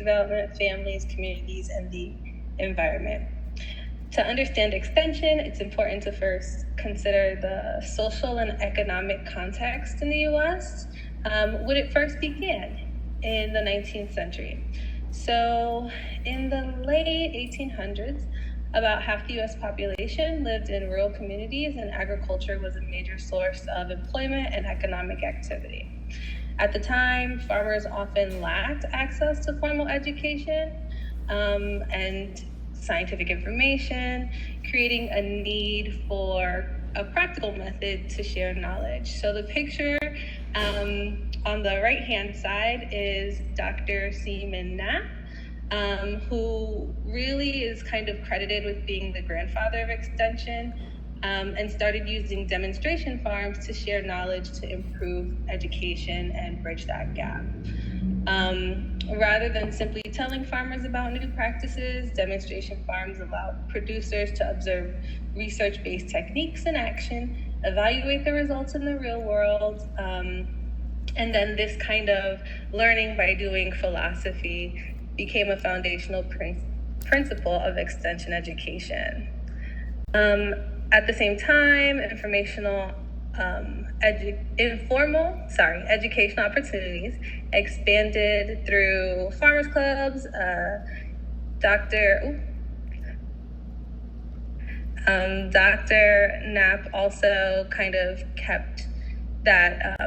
development, families, communities, and the environment. To understand extension, it's important to first consider the social and economic context in the U.S. When it first began in the 19th century. So in the late 1800s, about half the U.S. population lived in rural communities, and agriculture was a major source of employment and economic activity. At the time, farmers often lacked access to formal education and scientific information, creating a need for a practical method to share knowledge. So the picture on the right-hand side is Dr. Seaman Knapp, who really is kind of credited with being the grandfather of extension, and started using demonstration farms to share knowledge to improve education and bridge that gap. Rather than simply telling farmers about new practices, demonstration farms allow producers to observe research-based techniques in action, evaluate the results in the real world, and then this kind of learning by doing philosophy became a foundational principle of extension education. At the same time, educational opportunities expanded through farmers clubs. Dr. Knapp also kind of kept that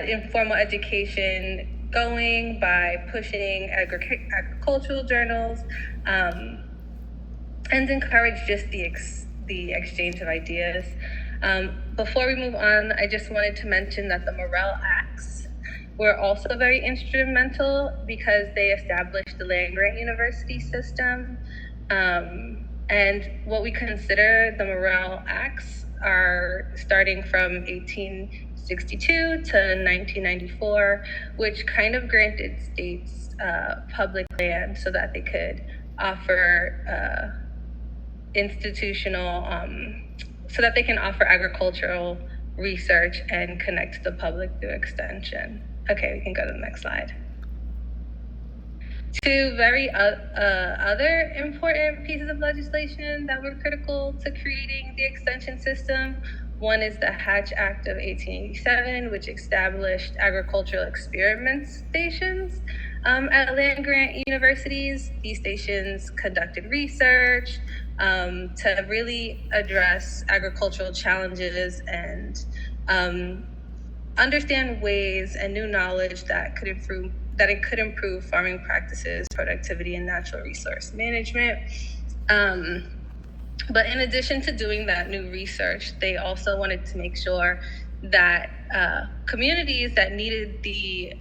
informal education going by pushing agricultural journals and encouraged just the exchange of ideas. Before we move on, I just wanted to mention that the Morrill Acts were also very instrumental because they established the land-grant university system. And what we consider the Morrill Acts are starting from 1862 to 1994, which kind of granted states public land so that they could offer so that they can offer agricultural research and connect the public through extension. Okay, we can go to the next slide. Two very other important pieces of legislation that were critical to creating the extension system. One is the Hatch Act of 1887, which established agricultural experiment stations at land-grant universities. These stations conducted research to really address agricultural challenges and understand ways and new knowledge that it could improve farming practices, productivity, and natural resource management. But in addition to doing that new research, they also wanted to make sure that communities that needed the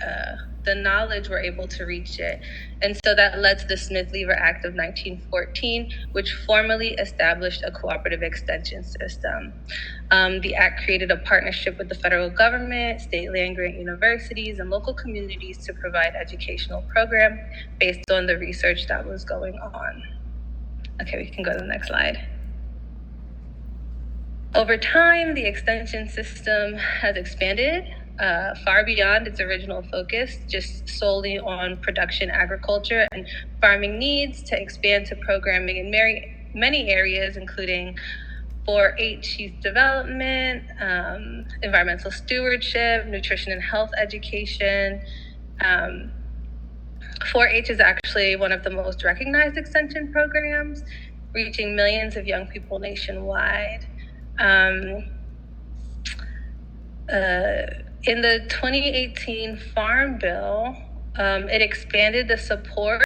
knowledge were able to reach it. And so that led to the Smith-Lever Act of 1914, which formally established a cooperative extension system. The act created a partnership with the federal government, state land-grant universities, and local communities to provide educational program based on the research that was going on. Okay, we can go to the next slide. Over time, the extension system has expanded far beyond its original focus, just solely on production agriculture and farming needs, to expand to programming in many areas, including 4-H youth development, environmental stewardship, nutrition and health education. 4-H is actually one of the most recognized extension programs, reaching millions of young people nationwide. In the 2018 Farm Bill, it expanded the support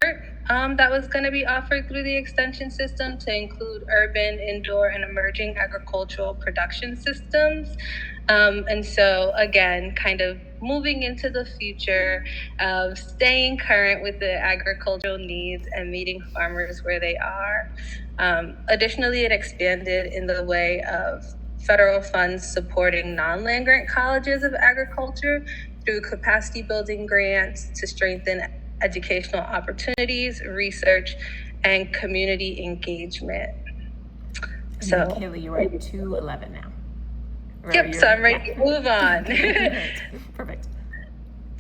that was going to be offered through the extension system to include urban, indoor, and emerging agricultural production systems. And so, again, kind of moving into the future of staying current with the agricultural needs and meeting farmers where they are. Additionally, it expanded in the way of federal funds supporting non-land grant colleges of agriculture through capacity building grants to strengthen educational opportunities, research, and community engagement. So, Kaylee, you're at 211 now. Yep, so I'm ready to move on. Perfect.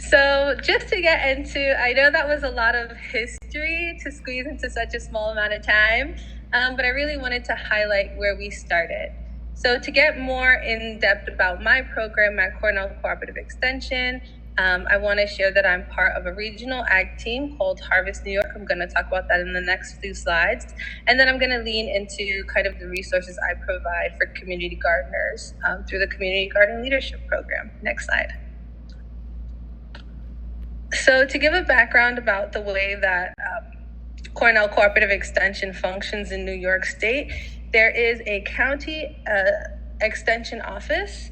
So just to get into, I know that was a lot of history to squeeze into such a small amount of time, but I really wanted to highlight where we started. So to get more in depth about my program at Cornell Cooperative Extension, I want to share that I'm part of a regional ag team called Harvest New York. I'm going to talk about that in the next few slides. And then I'm going to lean into kind of the resources I provide for community gardeners through the Community Garden Leadership Program. Next slide. So to give a background about the way that Cornell Cooperative Extension functions in New York State, there is a county extension office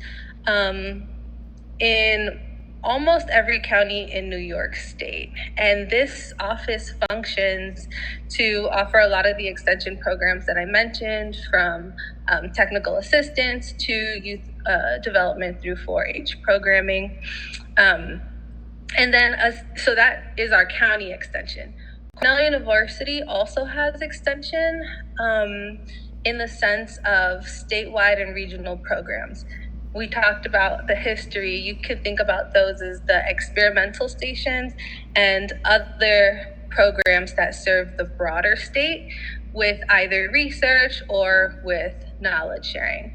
in almost every county in New York State. And this office functions to offer a lot of the extension programs that I mentioned, from technical assistance to youth development through 4-H programming. And then, so that is our county extension. Cornell University also has extension in the sense of statewide and regional programs. We talked about the history. You could think about those as the experimental stations and other programs that serve the broader state with either research or with knowledge sharing.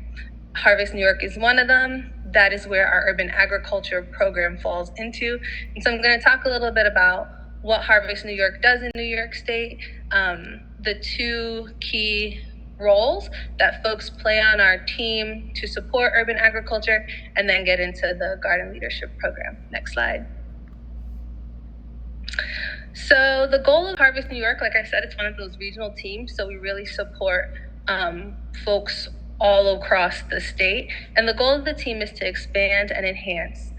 Harvest New York is one of them. That is where our urban agriculture program falls into. And so I'm going to talk a little bit about what Harvest New York does in New York State, the two key roles that folks play on our team to support urban agriculture, and then get into the garden leadership program. Next slide. So the goal of Harvest New York, like I said, it's one of those regional teams. So we really support folks all across the state. And the goal of the team is to expand and enhance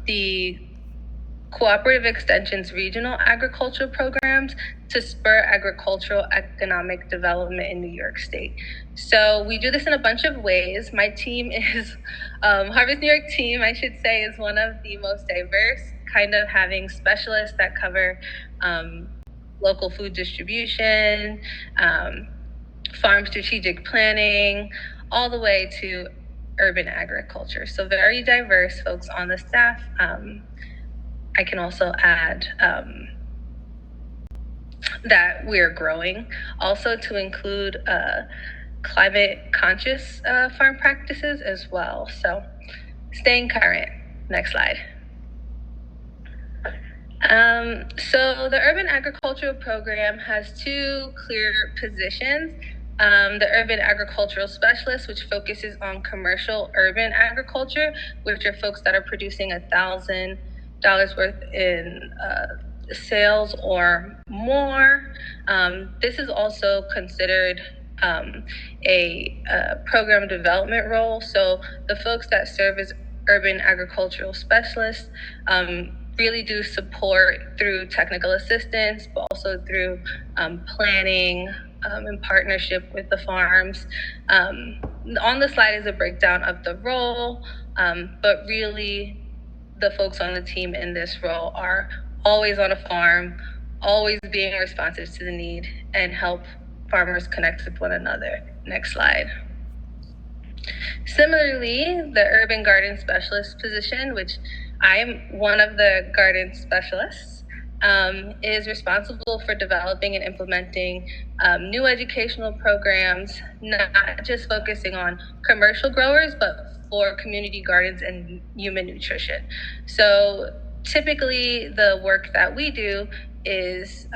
the Cooperative Extension's regional agricultural programs to spur agricultural economic development in New York State. So we do this in a bunch of ways. My team is, Harvest New York team, I should say, is one of the most diverse, kind of having specialists that cover local food distribution, farm strategic planning, all the way to urban agriculture. So very diverse folks on the staff. I can also add that we're growing also to include climate conscious farm practices as well. So staying current. Next slide. So the urban agricultural program has two clear positions. The urban agricultural specialist, which focuses on commercial urban agriculture, which are folks that are producing $1,000 worth in sales or more. This is also considered a program development role. So the folks that serve as urban agricultural specialists really do support through technical assistance, but also through planning in partnership with the farms. On the slide is a breakdown of the role, but really the folks on the team in this role are always on a farm, always being responsive to the need, and help farmers connect with one another. Next slide. Similarly, the urban garden specialist position, which I am one of the garden specialists, is responsible for developing and implementing new educational programs, not just focusing on commercial growers, but for community gardens and human nutrition. So typically the work that we do is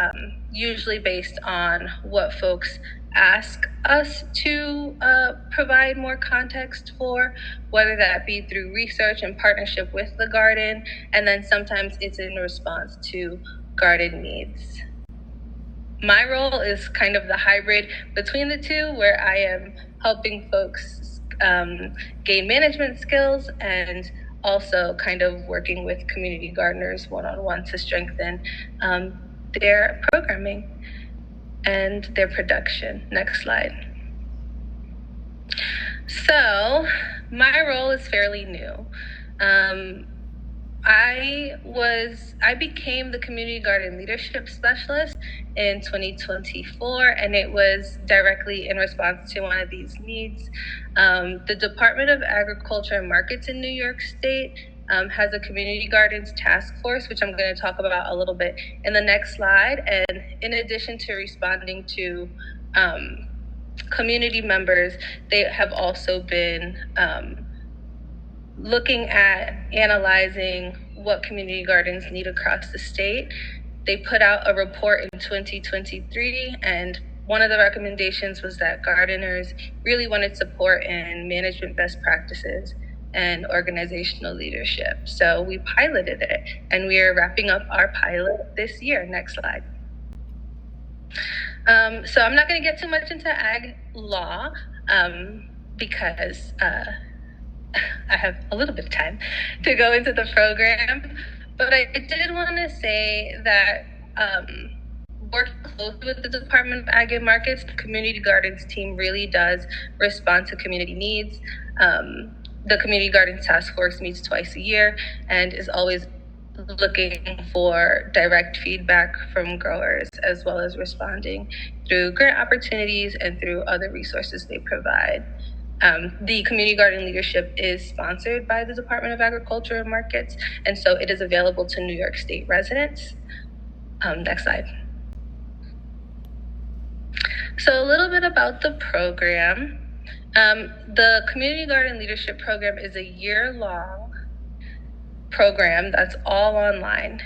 usually based on what folks ask us to provide more context for, whether that be through research and partnership with the garden, and then sometimes it's in response to garden needs. My role is kind of the hybrid between the two, where I am helping folks gain management skills and also kind of working with community gardeners one-on-one to strengthen their programming and their production. Next slide. So my role is fairly new. I became the community garden leadership specialist in 2024, and it was directly in response to one of these needs. The Department of Agriculture and Markets in New York State has a community gardens task force, which I'm going to talk about a little bit in the next slide. And in addition to responding to community members, they have also been looking at analyzing what community gardens need across the state. They put out a report in 2023, and one of the recommendations was that gardeners really wanted support in management best practices and organizational leadership. So we piloted it, and we are wrapping up our pilot this year. Next slide. So I'm not going to get too much into ag law because I have a little bit of time to go into the program, but I did want to say that working closely with the Department of Ag and Markets, the Community Gardens team really does respond to community needs. The Community Gardens Task Force meets twice a year and is always looking for direct feedback from growers, as well as responding through grant opportunities and through other resources they provide. The community garden leadership is sponsored by the Department of Agriculture and Markets, and so it is available to New York State residents. Next slide. So a little bit about the program. The Community Garden Leadership Program is a year-long program that's all online.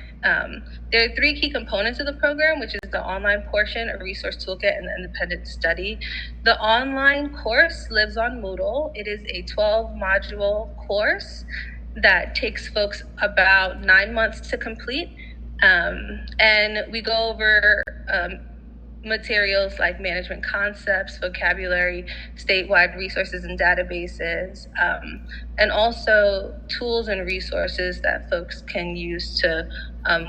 There are three key components of the program, which is the online portion, a resource toolkit, and the independent study. The online course lives on Moodle. It is a 12-module course that takes folks about 9 months to complete. And we go over materials like management concepts, vocabulary, statewide resources and databases, and also tools and resources that folks can use to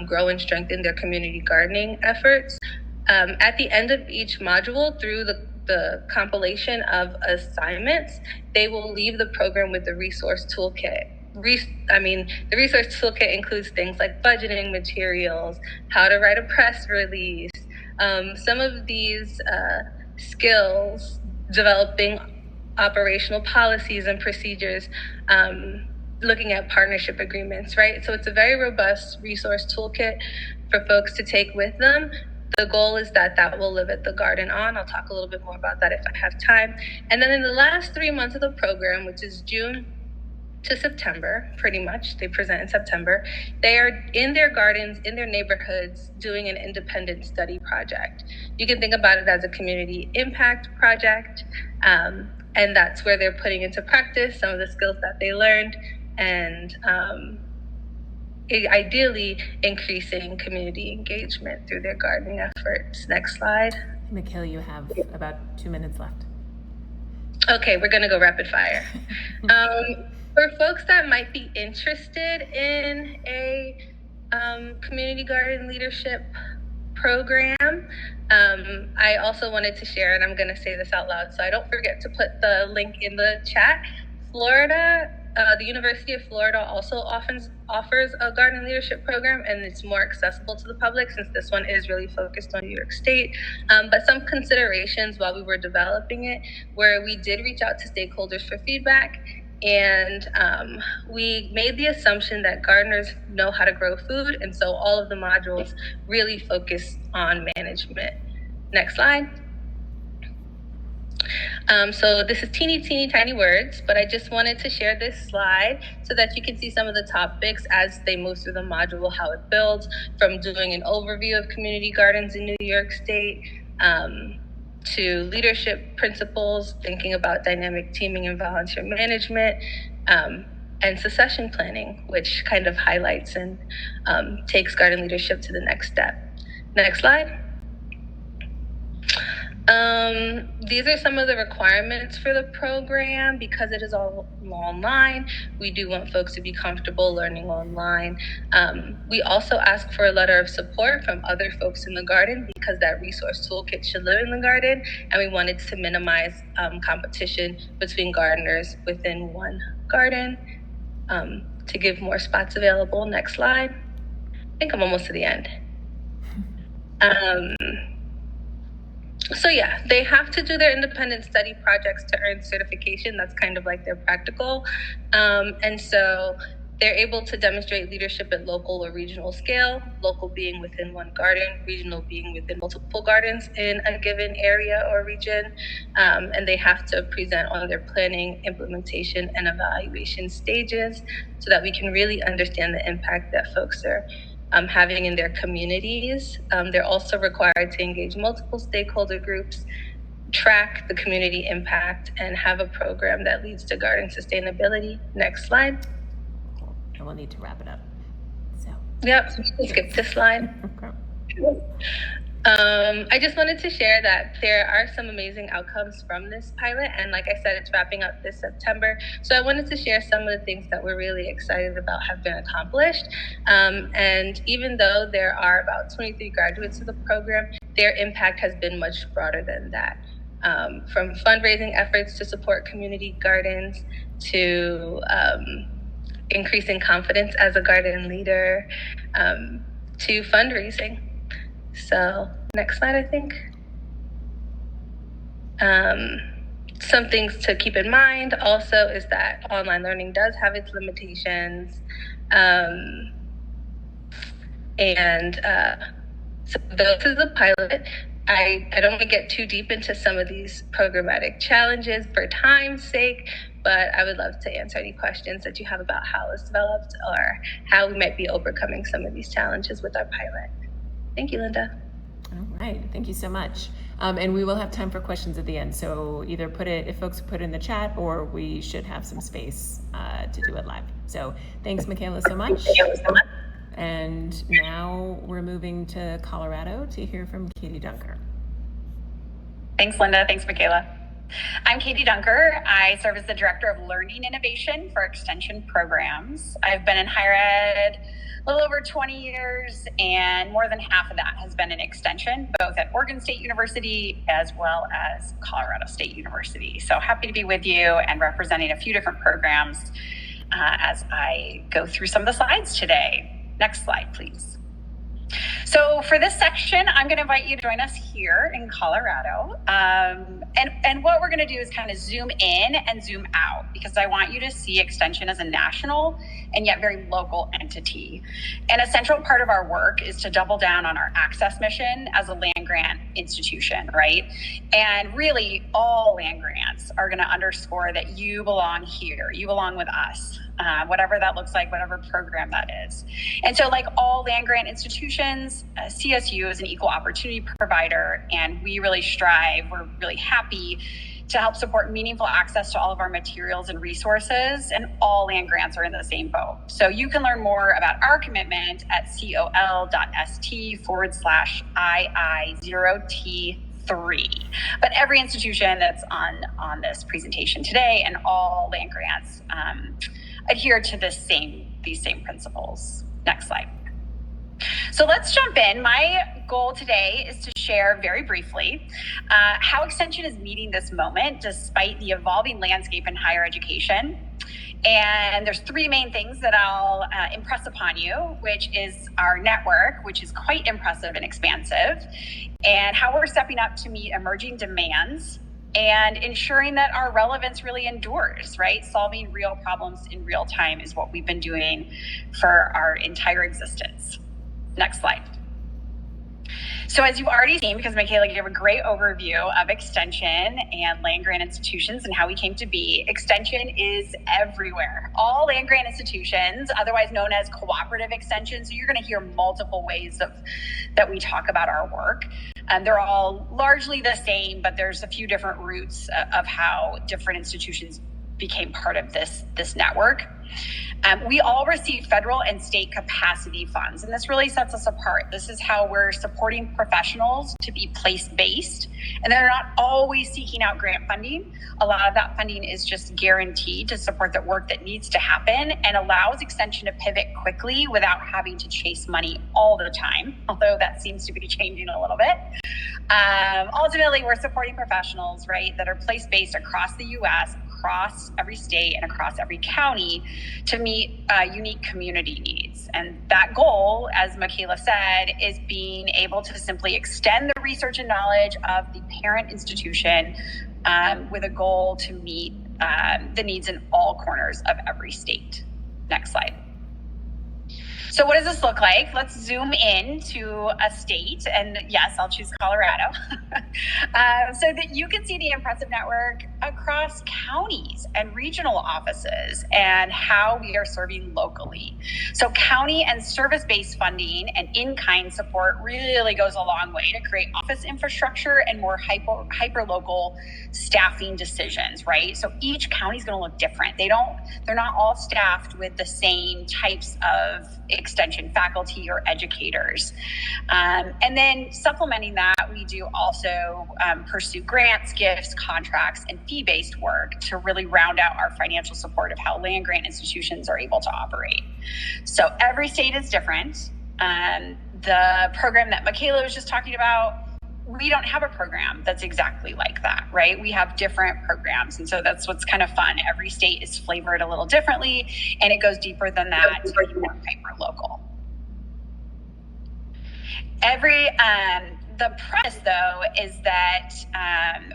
grow and strengthen their community gardening efforts. At the end of each module, through the compilation of assignments, they will leave the program with the resource toolkit. The resource toolkit includes things like budgeting materials, how to write a press release, some of these skills, developing operational policies and procedures, looking at partnership agreements, right? So it's a very robust resource toolkit for folks to take with them. The goal is that will live at the Garden On. I'll talk a little bit more about that if I have time. And then in the last 3 months of the program, which is June to September, pretty much, they present in September, they are in their gardens, in their neighborhoods, doing an independent study project. You can think about it as a community impact project, and that's where they're putting into practice some of the skills that they learned, and ideally increasing community engagement through their gardening efforts. Next slide. Mikhail, you have about 2 minutes left. Okay, we're gonna go rapid fire. For folks that might be interested in a community garden leadership program, I also wanted to share, and I'm going to say this out loud so I don't forget to put the link in the chat. Florida, the University of Florida also offers a garden leadership program, and it's more accessible to the public since this one is really focused on New York State. But some considerations while we were developing it, where we did reach out to stakeholders for feedback, and we made the assumption that gardeners know how to grow food, and so all of the modules really focus on management. Next slide. So this is teeny tiny words, but I just wanted to share this slide so that you can see some of the topics as they move through the module, how it builds, from doing an overview of community gardens in New York State, to leadership principles, thinking about dynamic teaming and volunteer management, and succession planning, which kind of highlights and takes garden leadership to the next step. Next slide. These are some of the requirements for the program. Because it is all online, we do want folks to be comfortable learning online. We also ask for a letter of support from other folks in the garden, because that resource toolkit should live in the garden, and we wanted to minimize competition between gardeners within one garden, to give more spots available. Next slide. I think I'm almost to the end. So yeah, they have to do their independent study projects to earn certification. That's kind of like their practical. And so They're able to demonstrate leadership at local or regional scale, local being within one garden, regional being within multiple gardens in a given area or region. And they have to present on their planning, implementation, and evaluation stages so that we can really understand the impact that folks are having in their communities. They're also required to engage multiple stakeholder groups, track the community impact, and have a program that leads to garden sustainability. Next slide. And we'll need to wrap it up. So. Yep, skip this slide. Okay. I just wanted to share that there are some amazing outcomes from this pilot. And like I said, it's wrapping up this September. So I wanted to share some of the things that we're really excited about have been accomplished. And even though there are about 23 graduates of the program, their impact has been much broader than that. From fundraising efforts to support community gardens to increasing confidence as a garden leader, to fundraising. So next slide, I think. Some things to keep in mind also is that online learning does have its limitations. So this is a pilot. I don't want to get too deep into some of these programmatic challenges for time's sake, but I would love to answer any questions that you have about how it's developed or how we might be overcoming some of these challenges with our pilot. Thank you, Linda. All right, thank you so much. And we will have time for questions at the end. So either if folks put it in the chat, or we should have some space to do it live. So thanks, Michaela, so much. And now we're moving to Colorado to hear from Katie Dunker. Thanks, Linda. Thanks, Michaela. I'm Katie Dunker. I serve as the Director of Learning Innovation for Extension Programs. I've been in higher ed a little over 20 years, and more than half of that has been in Extension, both at Oregon State University as well as Colorado State University. So happy to be with you and representing a few different programs as I go through some of the slides today. Next slide, please. So for this section, I'm going to invite you to join us here in Colorado. And what we're going to do is kind of zoom in and zoom out, because I want you to see Extension as a national and yet very local entity. And a central part of our work is to double down on our access mission as a land grant institution, right? And really, all land grants are going to underscore that you belong here, you belong with us. Whatever that looks like, whatever program that is. And so like all land grant institutions, CSU is an equal opportunity provider, and we really strive, we're really happy to help support meaningful access to all of our materials and resources, and all land grants are in the same boat. So you can learn more about our commitment at col.st/II0T3. But every institution that's on this presentation today and all land grants adhere to these same principles. Next slide. So let's jump in. My goal today is to share very briefly how Extension is meeting this moment despite the evolving landscape in higher education. And there's three main things that I'll impress upon you, which is our network, which is quite impressive and expansive, and how we're stepping up to meet emerging demands and ensuring that our relevance really endures, right? Solving real problems in real time is what we've been doing for our entire existence. Next slide. So as you've already seen, because Michaela gave a great overview of Extension and land grant institutions and how we came to be, Extension is everywhere. All land grant institutions, otherwise known as cooperative extensions, so you're going to hear multiple ways that we talk about our work. They're all largely the same, but there's a few different routes of how different institutions became part of this network. We all receive federal and state capacity funds, and this really sets us apart. This is how we're supporting professionals to be place-based, and they're not always seeking out grant funding. A lot of that funding is just guaranteed to support the work that needs to happen and allows Extension to pivot quickly without having to chase money all the time, although that seems to be changing a little bit. Ultimately, we're supporting professionals, right, that are place-based across the U.S., across every state and across every county to meet unique community needs. And that goal, as Michaela said, is being able to simply extend the research and knowledge of the parent institution with a goal to meet the needs in all corners of every state. Next slide. So what does this look like? Let's zoom in to a state, and yes, I'll choose Colorado, so that you can see the impressive network across counties and regional offices and how we are serving locally. So county and service-based funding and in-kind support really goes a long way to create office infrastructure and more hyper-local staffing decisions, right? So each county is going to look different. They're not all staffed with the same types of extension faculty or educators. And then supplementing that, we do also pursue grants, gifts, contracts, and fee-based work to really round out our financial support of how land-grant institutions are able to operate. So every state is different. The program that Michaela was just talking about, we don't have a program that's exactly like that, right? We have different programs. And so that's what's kind of fun. Every state is flavored a little differently, and it goes deeper than that to be more hyper-local. The premise, though, is that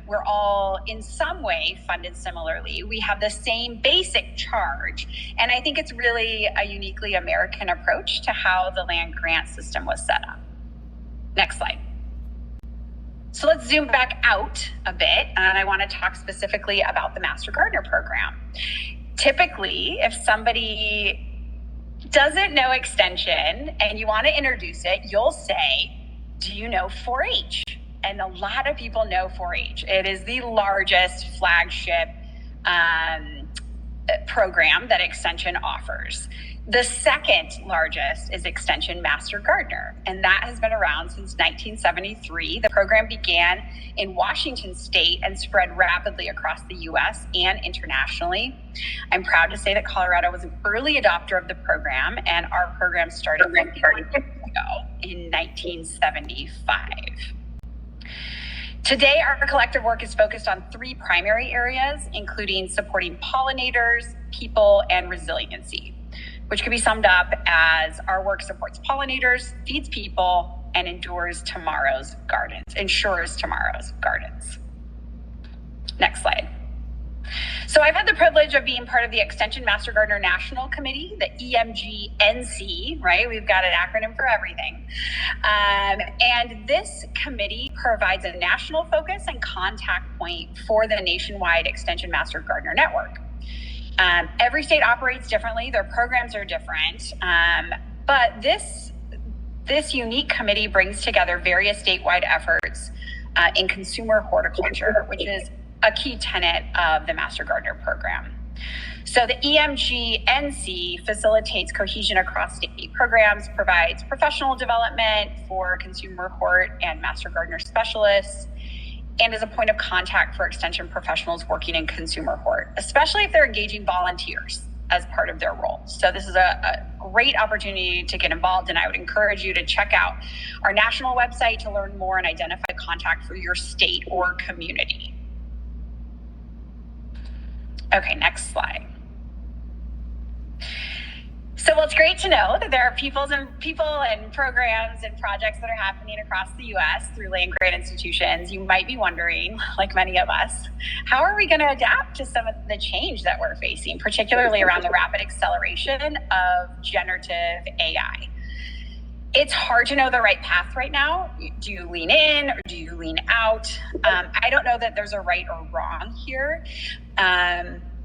we're all in some way funded similarly. We have the same basic charge. And I think it's really a uniquely American approach to how the land grant system was set up. Next slide. So let's zoom back out a bit, and I want to talk specifically about the Master Gardener program. Typically, if somebody doesn't know extension and you want to introduce it, you'll say, do you know 4-H? And a lot of people know 4-H. It is the largest flagship program that Extension offers. The second largest is Extension Master Gardener, and that has been around since 1973. The program began in Washington State and spread rapidly across the U.S. and internationally. I'm proud to say that Colorado was an early adopter of the program, and our program started 51 years ago in 1975. Today, our collective work is focused on 3 primary areas, including supporting pollinators, people, and resiliency, which can be summed up as our work supports pollinators, feeds people, and ensures tomorrow's gardens. Next slide. So I've had the privilege of being part of the Extension Master Gardener National Committee, the EMGNC, right? We've got an acronym for everything. And this committee provides a national focus and contact point for the nationwide Extension Master Gardener Network. Every state operates differently. Their programs are different. But this unique committee brings together various statewide efforts in consumer horticulture, which is a key tenet of the Master Gardener program. So the EMGNC facilitates cohesion across state programs, provides professional development for consumer hort and Master Gardener specialists, and is a point of contact for extension professionals working in consumer hort, especially if they're engaging volunteers as part of their role. So this is a great opportunity to get involved, and I would encourage you to check out our national website to learn more and identify contact for your state or community. Okay, next slide. So it's great to know that there are people and programs and projects that are happening across the U.S. through land-grant institutions. You might be wondering, like many of us, how are we going to adapt to some of the change that we're facing, particularly around the rapid acceleration of generative AI? It's hard to know the right path right now. Do you lean in or do you lean out? I don't know that there's a right or wrong here.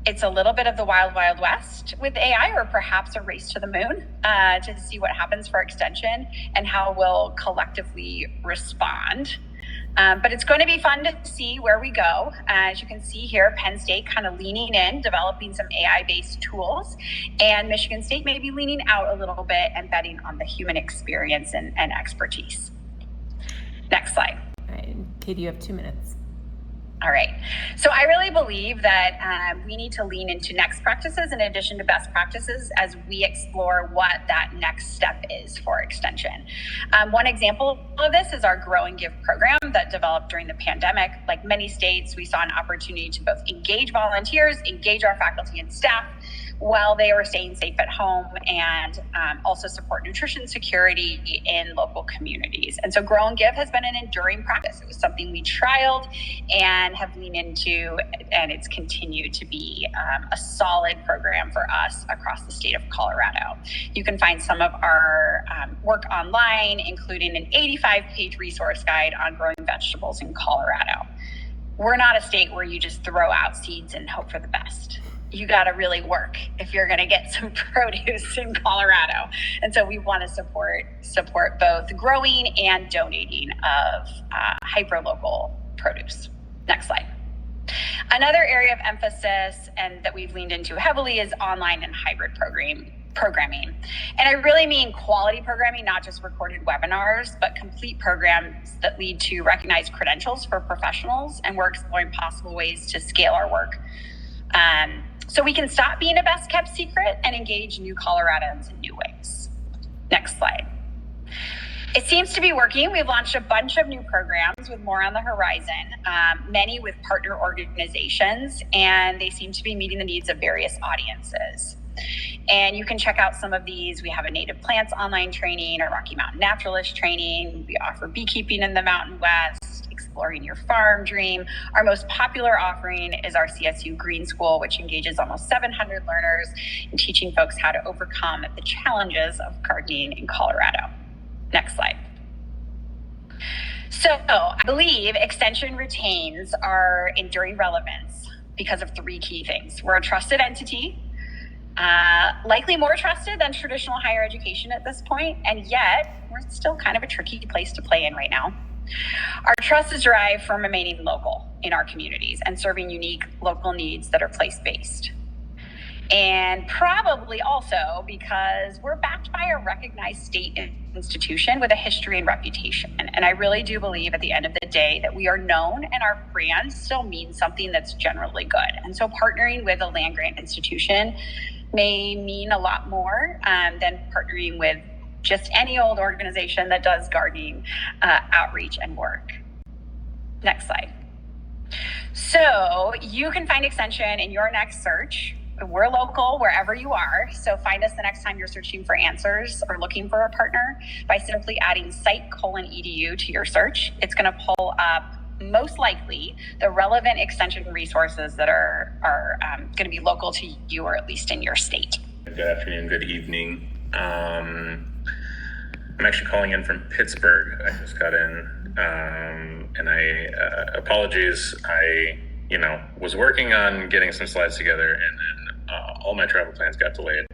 It's a little bit of the wild, wild west with AI, or perhaps a race to the moon to see what happens for extension and how we'll collectively respond. But it's going to be fun to see where we go. As you can see here, Penn State kind of leaning in, developing some AI-based tools, and Michigan State maybe leaning out a little bit and betting on the human experience and expertise. Next slide. All right, Katie, you have 2 minutes. All right. So I really believe that we need to lean into next practices in addition to best practices as we explore what that next step is for extension. One example of this is our Grow and Give program that developed during the pandemic. Like many states, we saw an opportunity to both engage volunteers, engage our faculty and staff while they are staying safe at home, and also support nutrition security in local communities. And so Grow and Give has been an enduring practice. It was something we trialed and have leaned into, and it's continued to be a solid program for us across the state of Colorado. You can find some of our work online, including an 85-page resource guide on growing vegetables in Colorado. We're not a state where you just throw out seeds and hope for the best. You got to really work if you're going to get some produce in Colorado. And so we want to support both growing and donating of hyperlocal produce. Next slide. Another area of emphasis and that we've leaned into heavily is online and hybrid programming. And I really mean quality programming, not just recorded webinars, but complete programs that lead to recognized credentials for professionals. And we're exploring possible ways to scale our work so we can stop being a best kept secret and engage new Coloradans in new ways. Next slide. It seems to be working. We've launched a bunch of new programs with more on the horizon, many with partner organizations, and they seem to be meeting the needs of various audiences. And you can check out some of these. We have a native plants online training, a Rocky Mountain naturalist training. We offer beekeeping in the Mountain West, exploring your farm dream. Our most popular offering is our CSU Green School, which engages almost 700 learners in teaching folks how to overcome the challenges of gardening in Colorado. Next slide. So I believe Extension retains our enduring relevance because of three key things. We're a trusted entity, likely more trusted than traditional higher education at this point, and yet we're still kind of a tricky place to play in right now. Our trust is derived from remaining local in our communities and serving unique local needs that are place-based. And probably also because we're backed by a recognized state institution with a history and reputation. And I really do believe at the end of the day that we are known and our brand still means something that's generally good. And so partnering with a land grant institution may mean a lot more than partnering with just any old organization that does gardening outreach and work. Next slide. So you can find Extension in your next search. We're local wherever you are, so find us the next time you're searching for answers or looking for a partner by simply adding site:/edu to your search. It's going to pull up most likely the relevant Extension resources that are going to be local to you, or at least in your state. Good afternoon, good evening. I'm actually calling in from Pittsburgh. I just got in, and apologies. I was working on getting some slides together, and then all my travel plans got delayed,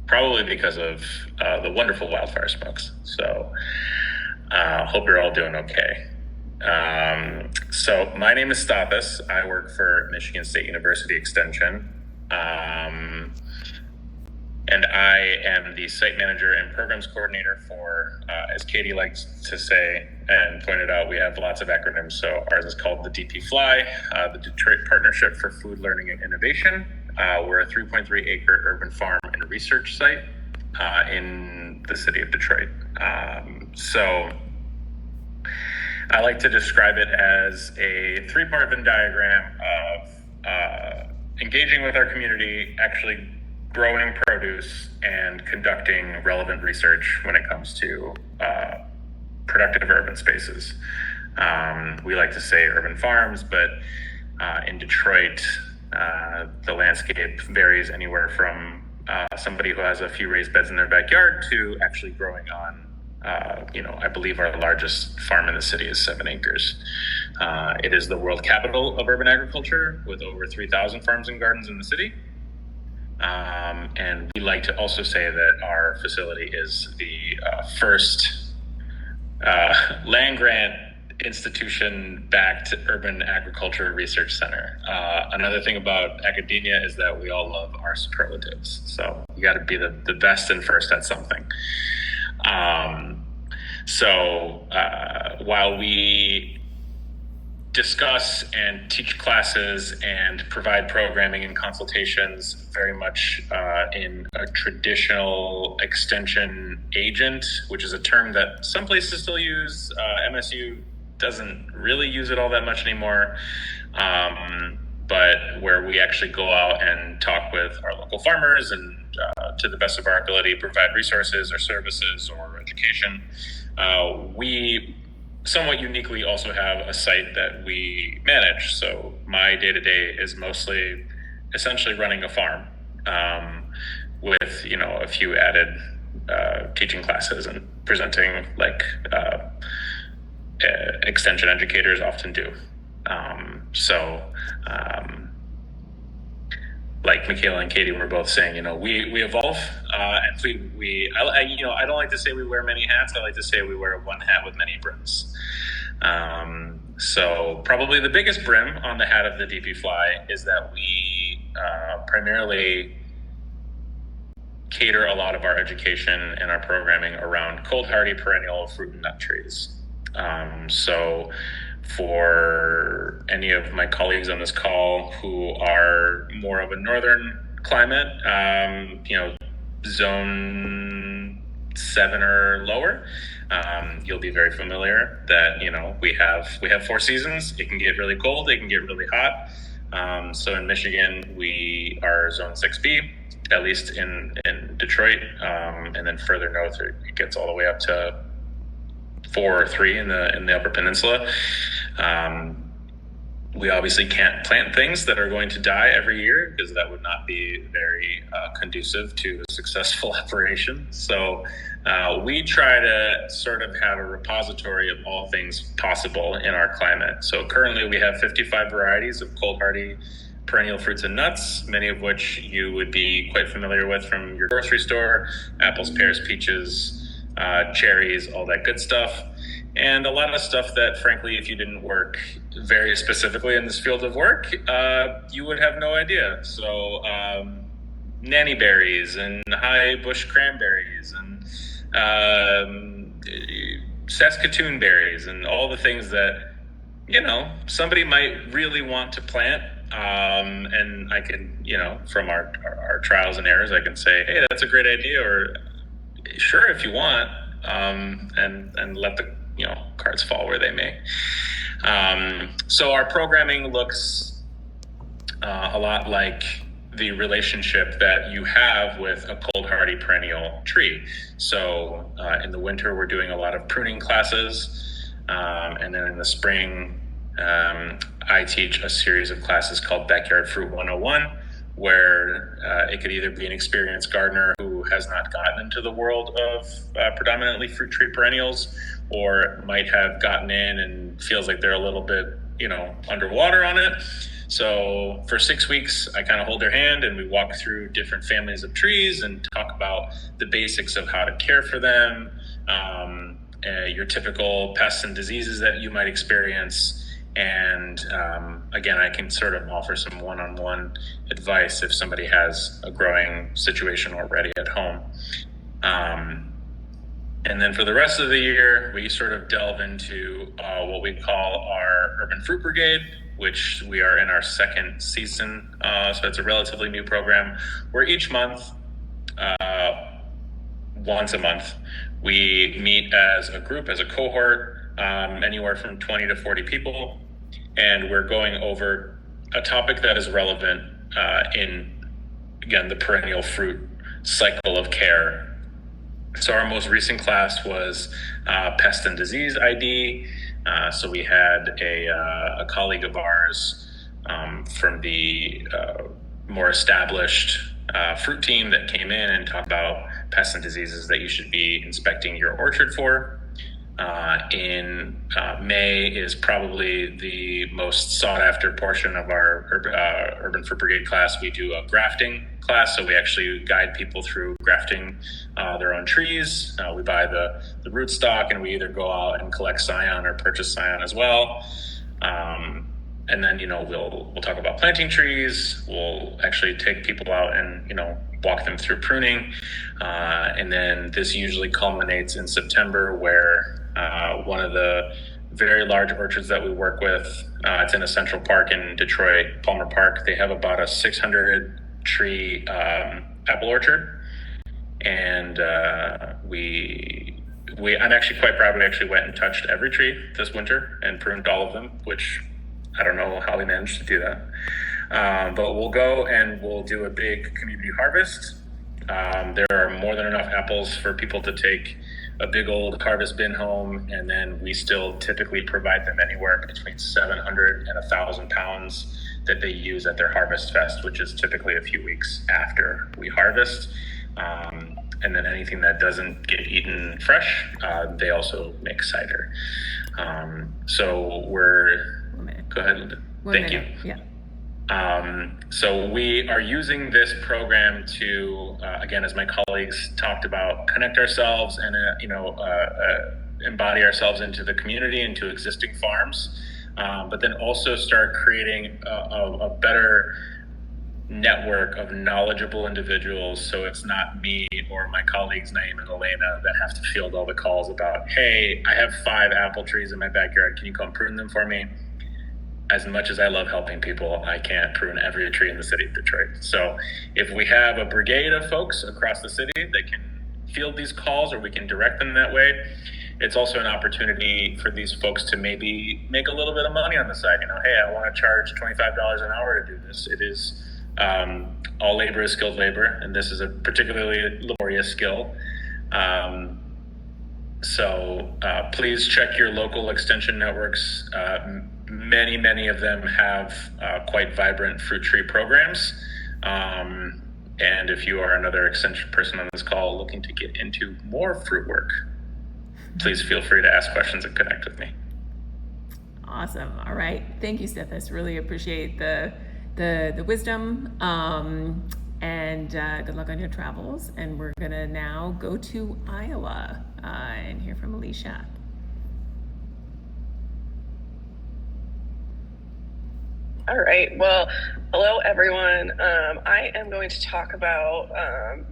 probably because of the wonderful wildfire smokes. So hope you're all doing okay. So my name is Stathis. I work for Michigan State University Extension. And I am the site manager and programs coordinator for, as Katie likes to say and pointed out, we have lots of acronyms. So ours is called the DP-FLY, the Detroit Partnership for Food Learning and Innovation. We're a 3.3 acre urban farm and research site in the city of Detroit. So I like to describe it as a three-part Venn diagram of engaging with our community, actually growing produce, and conducting relevant research when it comes to productive urban spaces. We like to say urban farms, but in Detroit, the landscape varies anywhere from somebody who has a few raised beds in their backyard to actually growing on, I believe our largest farm in the city is 7 acres. It is the world capital of urban agriculture with over 3,000 farms and gardens in the city. And we like to also say that our facility is the first land grant institution-backed urban agriculture research center. Another thing about academia is that we all love our superlatives. So you got to be the best and first at something. So while we discuss and teach classes and provide programming and consultations very much in a traditional extension agent, which is a term that some places still use. MSU doesn't really use it all that much anymore. but where we actually go out and talk with our local farmers and to the best of our ability provide resources or services or education. We somewhat uniquely also have a site that we manage. So my day-to-day is mostly essentially running a farm with, a few added teaching classes and presenting like extension educators often do. Like Michaela and Katie were both saying, we evolve, and I don't like to say we wear many hats. I like to say we wear one hat with many brims. So probably the biggest brim on the hat of the DP Fly is that we primarily cater a lot of our education and our programming around cold hardy perennial fruit and nut trees. So for any of my colleagues on this call who are more of a northern climate, zone 7 or lower, you'll be very familiar that we have 4 seasons. It can get really cold, it can get really hot. So in Michigan we are zone 6B, at least in Detroit, and then further north it gets all the way up to 4 or 3 in the Upper Peninsula. We obviously can't plant things that are going to die every year because that would not be very conducive to a successful operation. So we try to sort of have a repository of all things possible in our climate. So currently we have 55 varieties of cold hardy perennial fruits and nuts, many of which you would be quite familiar with from your grocery store: apples, pears, peaches, cherries, all that good stuff. And a lot of stuff that, frankly, if you didn't work very specifically in this field of work, you would have no idea. So nanny berries and high bush cranberries and Saskatoon berries and all the things that, somebody might really want to plant. And I can, from our trials and errors, I can say, hey, that's a great idea, or sure, if you want, and let the cards fall where they may. So our programming looks a lot like the relationship that you have with a cold hardy perennial tree. So in the winter, we're doing a lot of pruning classes. And then in the spring, I teach a series of classes called Backyard Fruit 101, where it could either be an experienced gardener who has not gotten into the world of predominantly fruit tree perennials, or might have gotten in and feels like they're a little bit, underwater on it. So for 6 weeks, I kind of hold their hand and we walk through different families of trees and talk about the basics of how to care for them, your typical pests and diseases that you might experience. And again, I can sort of offer some one-on-one advice if somebody has a growing situation already at home. And then for the rest of the year, we sort of delve into what we call our Urban Fruit Brigade, which we are in our 2nd season. So it's a relatively new program where each month, once a month, we meet as a group, as a cohort, anywhere from 20 to 40 people. And we're going over a topic that is relevant in, again, the perennial fruit cycle of care. So our most recent class was pest and disease ID. So we had a colleague of ours from the more established fruit team that came in and talked about pests and diseases that you should be inspecting your orchard for. In May is probably the most sought after portion of our Urban Fruit Brigade class. We do a grafting class, so we actually guide people through grafting their own trees. We buy the rootstock, and we either go out and collect scion or purchase scion as well. And then we'll talk about planting trees. We'll actually take people out and walk them through pruning, and then this usually culminates in September, where one of the very large orchards that we work with, it's in a central park in Detroit, Palmer Park. They have about a 600 tree apple orchard, and I'm actually quite proud. We actually went and touched every tree this winter and pruned all of them, which I don't know how we managed to do that. But we'll go and we'll do a big community harvest. There are more than enough apples for people to take a big old harvest bin home, and then we still typically provide them anywhere between 700 and 1,000 pounds that they use at their harvest fest, which is typically a few weeks after we harvest. And then anything that doesn't get eaten fresh, they also make cider. So we're, go ahead, Linda. Thank you. Yeah. So we are using this program to, again, as my colleagues talked about, connect ourselves and, embody ourselves into the community, into existing farms, but then also start creating a better network of knowledgeable individuals. So it's not me or my colleagues, Naeem and Elena, that have to field all the calls about, hey, I have 5 apple trees in my backyard. Can you come prune them for me? As much as I love helping people, I can't prune every tree in the city of Detroit. So if we have a brigade of folks across the city that can field these calls, or we can direct them that way, it's also an opportunity for these folks to maybe make a little bit of money on the side. Hey, I want to charge $25 an hour to do this. It is all labor is skilled labor, and this is a particularly laborious skill. So please check your local extension networks. Many of them have quite vibrant fruit tree programs. And if you are another extension person on this call looking to get into more fruit work, please feel free to ask questions and connect with me. Awesome. All right. Thank you, Stethis. Really appreciate the wisdom, and good luck on your travels. And we're gonna now go to Iowa and hear from Alicia. All right. Well, hello, everyone. I am going to talk about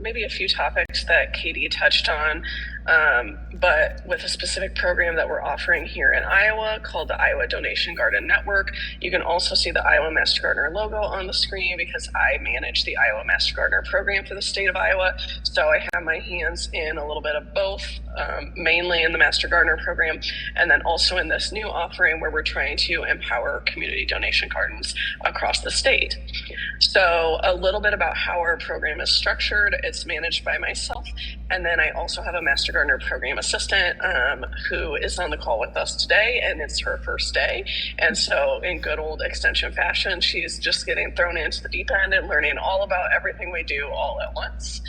maybe a few topics that Katie touched on, but with a specific program that we're offering here in Iowa called the Iowa Donation Garden Network. You can also see the Iowa Master Gardener logo on the screen because I manage the Iowa Master Gardener program for the state of Iowa. So I have my hands in a little bit of both, mainly in the Master Gardener program, and then also in this new offering where we're trying to empower community donation gardens across the state. So a little bit about how our program is structured. It's managed by myself, and then I also have a Master Gardener program assistant who is on the call with us today, and it's her first day. And so in good old extension fashion, she's just getting thrown into the deep end and learning all about everything we do all at once.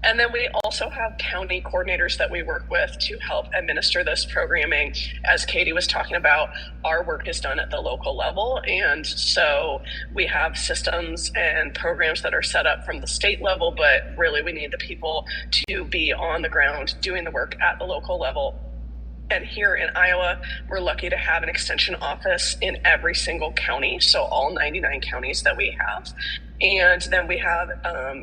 And then we also have county coordinators that we work with to help administer this programming. As Katie was talking about, our work is done at the local level. And so we have systems and programs that are set up from the state level, but really we need the people to be on the ground doing the work at the local level. And here in Iowa, we're lucky to have an extension office in every single county, so all 99 counties that we have. And then we have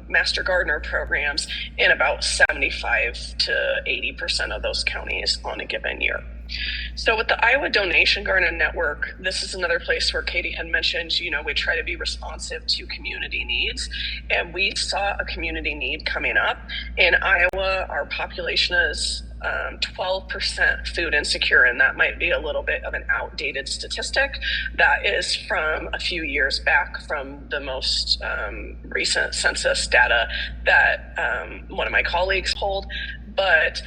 Master Gardener programs in about 75 to 80% of those counties on a given year. So with the Iowa Donation Garden Network, this is another place where Katie had mentioned, we try to be responsive to community needs. And we saw a community need coming up. In Iowa, our population is 12% food insecure, and that might be a little bit of an outdated statistic. That is from a few years back from the most recent census data that one of my colleagues pulled. But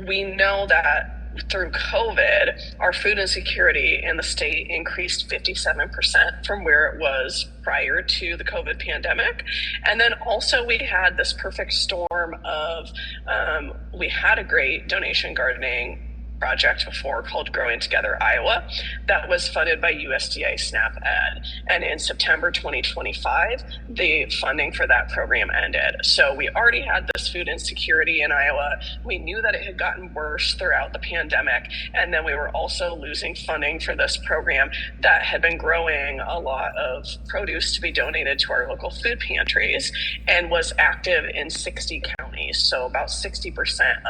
we know that through COVID, our food insecurity in the state increased 57% from where it was prior to the COVID pandemic. And then also we had this perfect storm of, we had a great donation gardening project before called Growing Together Iowa that was funded by USDA SNAP Ed. And in September 2025, the funding for that program ended. So we already had this food insecurity in Iowa. We knew that it had gotten worse throughout the pandemic. And then we were also losing funding for this program that had been growing a lot of produce to be donated to our local food pantries and was active in 60 counties, so about 60%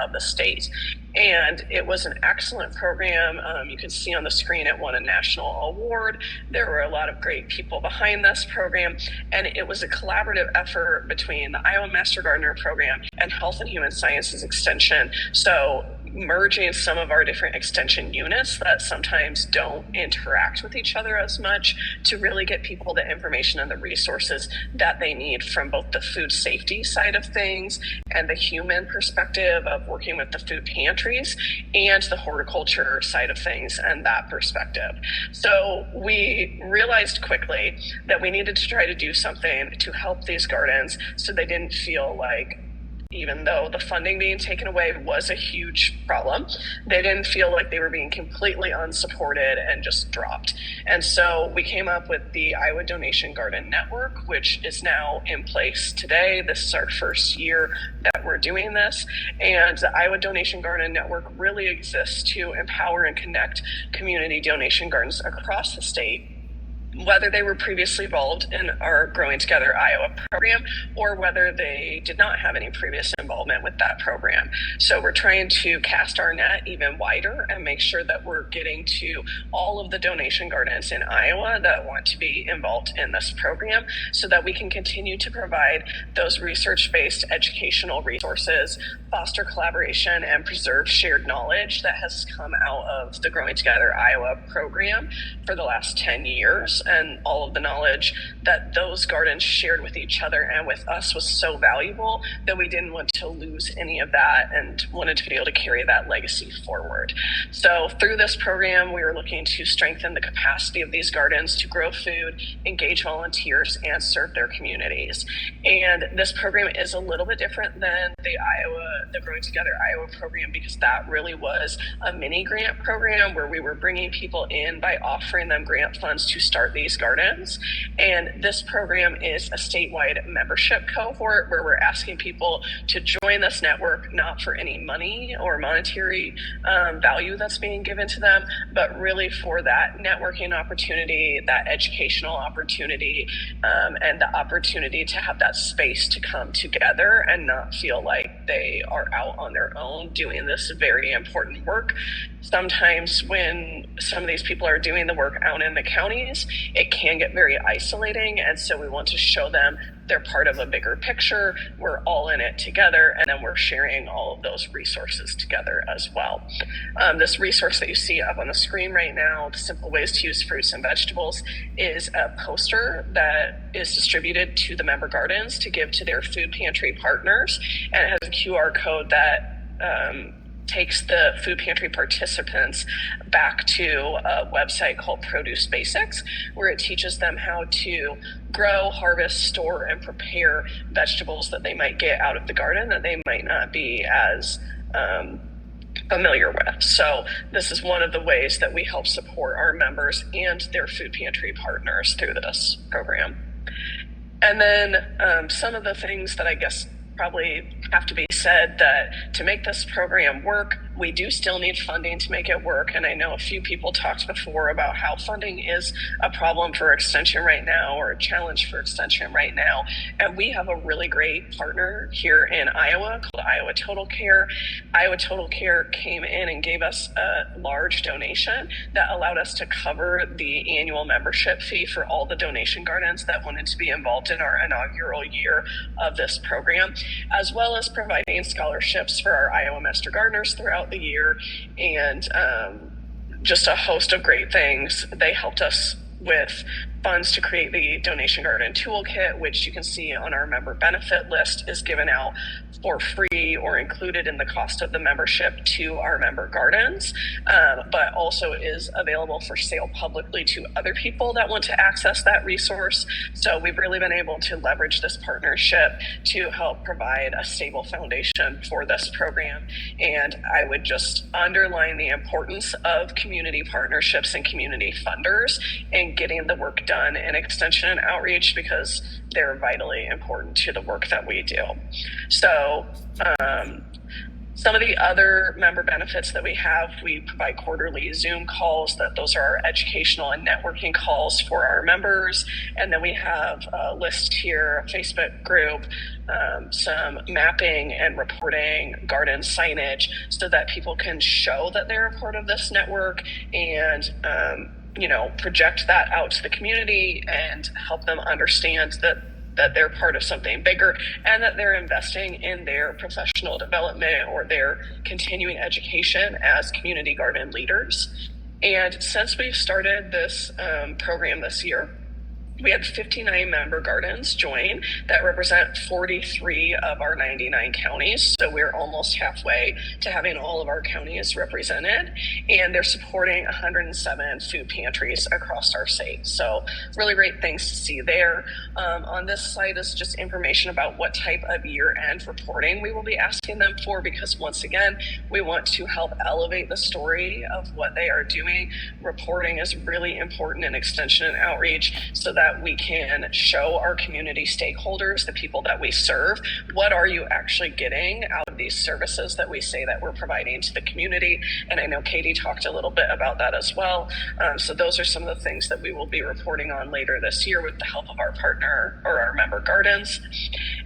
of the state. And it was an excellent program. You can see on the screen it won a national award. There were a lot of great people behind this program, and it was a collaborative effort between the Iowa Master Gardener program and Health and Human Sciences Extension. So merging some of our different extension units that sometimes don't interact with each other as much to really get people the information and the resources that they need from both the food safety side of things and the human perspective of working with the food pantries and the horticulture side of things and that perspective. So we realized quickly that we needed to try to do something to help these gardens so they didn't feel like, even though the funding being taken away was a huge problem, they didn't feel like they were being completely unsupported and just dropped. And so we came up with the Iowa Donation Garden Network, which is now in place today. This is our first year that we're doing this. And the Iowa Donation Garden Network really exists to empower and connect community donation gardens across the state, whether they were previously involved in our Growing Together Iowa program or whether they did not have any previous involvement with that program. So we're trying to cast our net even wider and make sure that we're getting to all of the donation gardens in Iowa that want to be involved in this program so that we can continue to provide those research-based educational resources, foster collaboration, and preserve shared knowledge that has come out of the Growing Together Iowa program for the last 10 years. And all of the knowledge that those gardens shared with each other and with us was so valuable that we didn't want to lose any of that and wanted to be able to carry that legacy forward. So through this program, we were looking to strengthen the capacity of these gardens to grow food, engage volunteers, and serve their communities. And this program is a little bit different than the Growing Together Iowa program because that really was a mini grant program where we were bringing people in by offering them grant funds to start these gardens. And this program is a statewide membership cohort where we're asking people to join this network, not for any money or monetary value that's being given to them, but really for that networking opportunity, that educational opportunity, and the opportunity to have that space to come together and not feel like they are out on their own doing this very important work. Sometimes when some of these people are doing the work out in the counties, it can get very isolating. And so we want to show them they're part of a bigger picture. We're all in it together. And then we're sharing all of those resources together as well. This resource that you see up on the screen right now, the simple ways to use fruits and vegetables, is a poster that is distributed to the member gardens to give to their food pantry partners. And it has a QR code that takes the food pantry participants back to a website called Produce Basics, where it teaches them how to grow, harvest, store, and prepare vegetables that they might get out of the garden that they might not be as familiar with. So this is one of the ways that we help support our members and their food pantry partners through this program. And then some of the things that I guess probably have to be said that to make this program work, we do still need funding to make it work. And I know a few people talked before about how funding is a problem for Extension right now, or a challenge for Extension right now. And we have a really great partner here in Iowa called Iowa Total Care. Iowa Total Care came in and gave us a large donation that allowed us to cover the annual membership fee for all the donation gardens that wanted to be involved in our inaugural year of this program, as well as providing scholarships for our Iowa Master Gardeners throughout the year, and just a host of great things. They helped us with funds to create the Donation Garden Toolkit, which you can see on our member benefit list is given out for free or included in the cost of the membership to our member gardens, but also is available for sale publicly to other people that want to access that resource. So we've really been able to leverage this partnership to help provide a stable foundation for this program. And I would just underline the importance of community partnerships and community funders in getting the work done in extension and outreach, because they're vitally important to the work that we do. So some of the other member benefits that we have, we provide quarterly Zoom calls. Those are our educational and networking calls for our members. And then we have a list here, a Facebook group, some mapping and reporting, garden signage, so that people can show that they're a part of this network and project that out to the community and help them understand that that they're part of something bigger and that they're investing in their professional development or their continuing education as community garden leaders. And since we've started this program this year, we had 59 member gardens join that represent 43 of our 99 counties. So we're almost halfway to having all of our counties represented, and they're supporting 107 food pantries across our state. So really great things to see there. On this slide is just information about what type of year-end reporting we will be asking them for, because once again, we want to help elevate the story of what they are doing. Reporting is really important in extension and outreach so that we can show our community stakeholders, the people that we serve, what are you actually getting out of these services that we say that we're providing to the community. And I know Katie talked a little bit about that as well. So those are some of the things that we will be reporting on later this year with the help of our partner or our member gardens.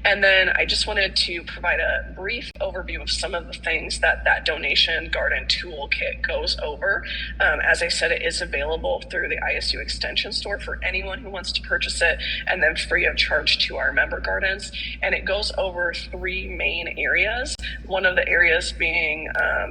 And then I just wanted to provide a brief overview of some of the things that donation garden toolkit goes over. As I said, it is available through the ISU Extension store for anyone who wants to purchase it, and then free of charge to our member gardens. And it goes over 3 main areas. One of the areas being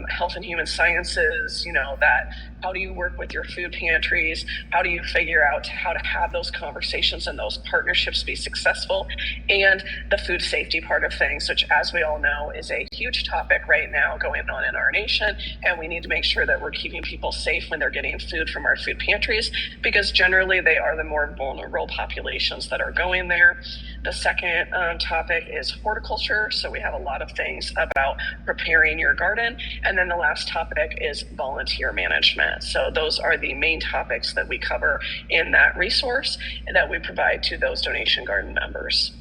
health and human sciences, that how do you work with your food pantries? How do you figure out how to have those conversations and those partnerships be successful? And the food safety part of things, which, as we all know, is a huge topic right now going on in our nation. And we need to make sure that we're keeping people safe when they're getting food from our food pantries, because generally they are the more vulnerable populations that are going there. The second topic is horticulture. So we have a lot of things about preparing your garden. And then the last topic is volunteer management. So those are the main topics that we cover in that resource and that we provide to those donation garden members.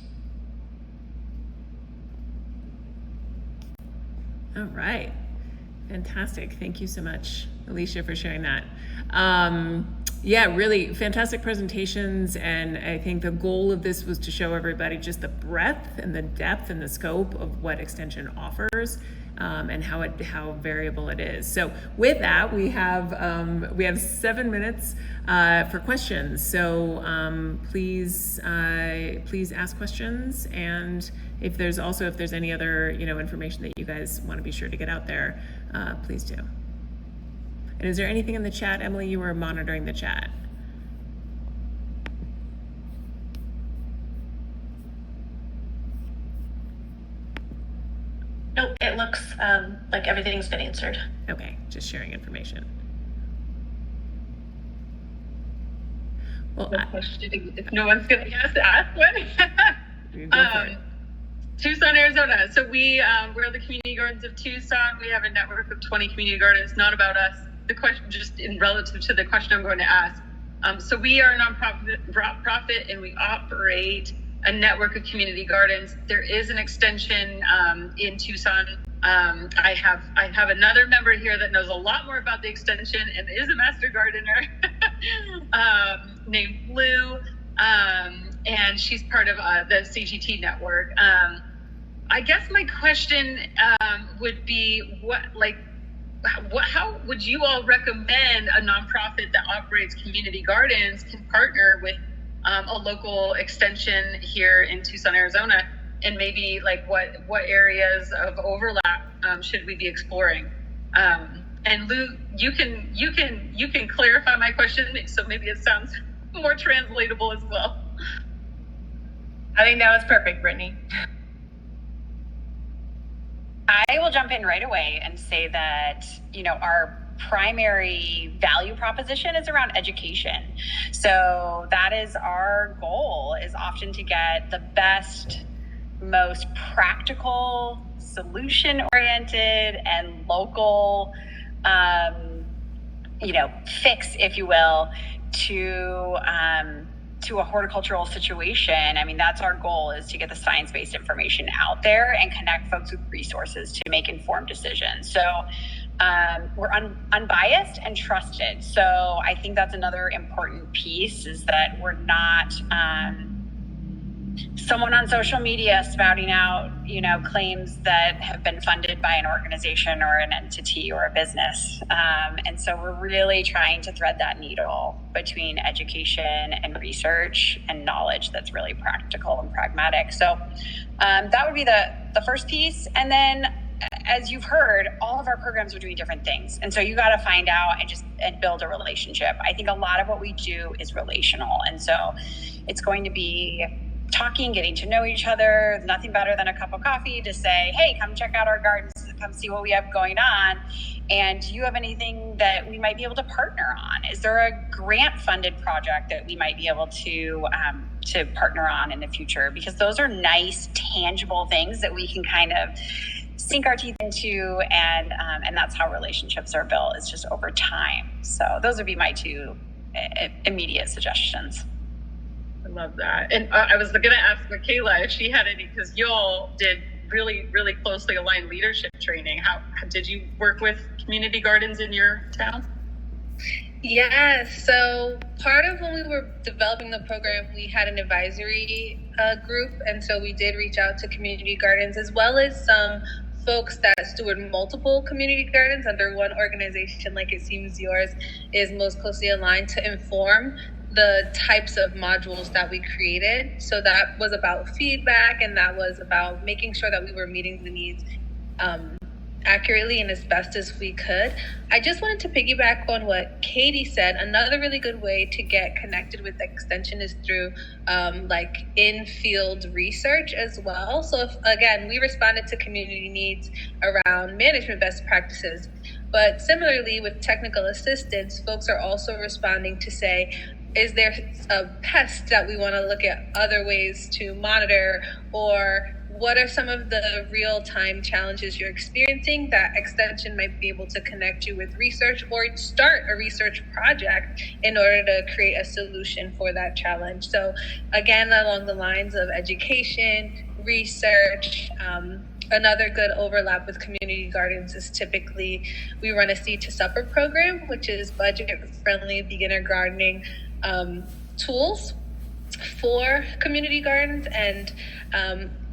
All right. Fantastic. Thank you so much, Alicia, for sharing that. Yeah, really fantastic presentations. And I think the goal of this was to show everybody just the breadth and the depth and the scope of what Extension offers, and how variable it is. So with that, we have 7 minutes for questions. So please ask questions. And if there's any other information that you guys want to be sure to get out there, please do. And is there anything in the chat, Emily? You were monitoring the chat. Nope, it looks like everything's been answered. Okay, just sharing information. Well, if no one's going to ask one. Go for it. Tucson, Arizona. So we're the Community Gardens of Tucson. We have a network of 20 community gardens. Not about us. The question, just in relative to the question I'm going to ask. So we are a nonprofit, and we operate a network of community gardens. There is an extension in Tucson. I have another member here that knows a lot more about the extension and is a master gardener named Lou, and she's part of the CGT network. I guess my question would be how would you all recommend a nonprofit that operates community gardens can partner with a local extension here in Tucson, Arizona, and maybe what areas of overlap should we be exploring? And Lou, you can clarify my question so maybe it sounds more translatable as well. I think that was perfect, Brittany. I will jump in right away and say that, our primary value proposition is around education. So that is our goal, is often to get the best, most practical, solution-oriented and local, fix, if you will, to a horticultural situation. I mean, that's our goal, is to get the science-based information out there and connect folks with resources to make informed decisions. So we're unbiased and trusted. So I think that's another important piece, is that we're not someone on social media spouting out, claims that have been funded by an organization or an entity or a business. And so we're really trying to thread that needle between education and research and knowledge that's really practical and pragmatic. So that would be the first piece. And then, as you've heard, all of our programs are doing different things. And so you got to find out and build a relationship. I think a lot of what we do is relational. And so it's going to be talking, getting to know each other. Nothing better than a cup of coffee to say, hey, come check out our gardens, come see what we have going on. And do you have anything that we might be able to partner on? Is there a grant funded project that we might be able to partner on in the future? Because those are nice, tangible things that we can kind of sink our teeth into, and that's how relationships are built. It's just over time. So those would be my two immediate suggestions. I love that. And I was going to ask Michaela if she had any, because y'all did really, really closely aligned leadership training. How did you work with community gardens in your town? Yeah, so part of when we were developing the program, we had an advisory group, and so we did reach out to community gardens as well as some folks that steward multiple community gardens under one organization. Like it seems yours is most closely aligned to inform the types of modules that we created. So that was about feedback, and that was about making sure that we were meeting the needs accurately and as best as we could. I just wanted to piggyback on what Katie said. Another really good way to get connected with Extension is through in-field research as well. So if, again, we responded to community needs around management best practices, but similarly with technical assistance, folks are also responding to say, is there a pest that we want to look at other ways to monitor, or what are some of the real-time challenges you're experiencing that Extension might be able to connect you with research, or start a research project in order to create a solution for that challenge. So again, along the lines of education, research, another good overlap with community gardens is typically we run a Seed to Supper program, which is budget-friendly beginner gardening tools for community gardens, and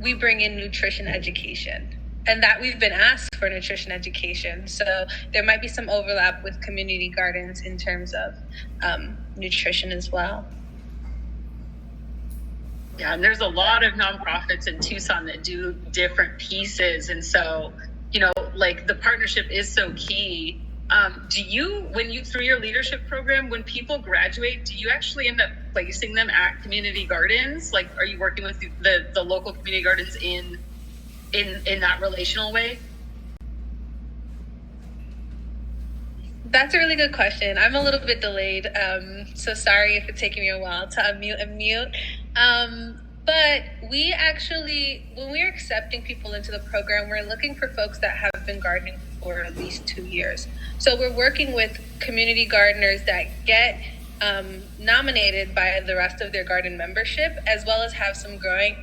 we bring in nutrition education, and that we've been asked for nutrition education. So there might be some overlap with community gardens in terms of nutrition as well. Yeah, and there's a lot of nonprofits in Tucson that do different pieces. And so, the partnership is so key. Do you, through your leadership program, when people graduate, do you actually end up placing them at community gardens? Like, are you working with the local community gardens in that relational way? That's a really good question. I'm a little bit delayed, so sorry if it's taking me a while to unmute and mute. But we actually, when we're accepting people into the program, we're looking for folks that have been gardening for at least 2 years. So we're working with community gardeners that get nominated by the rest of their garden membership, as well as have some growing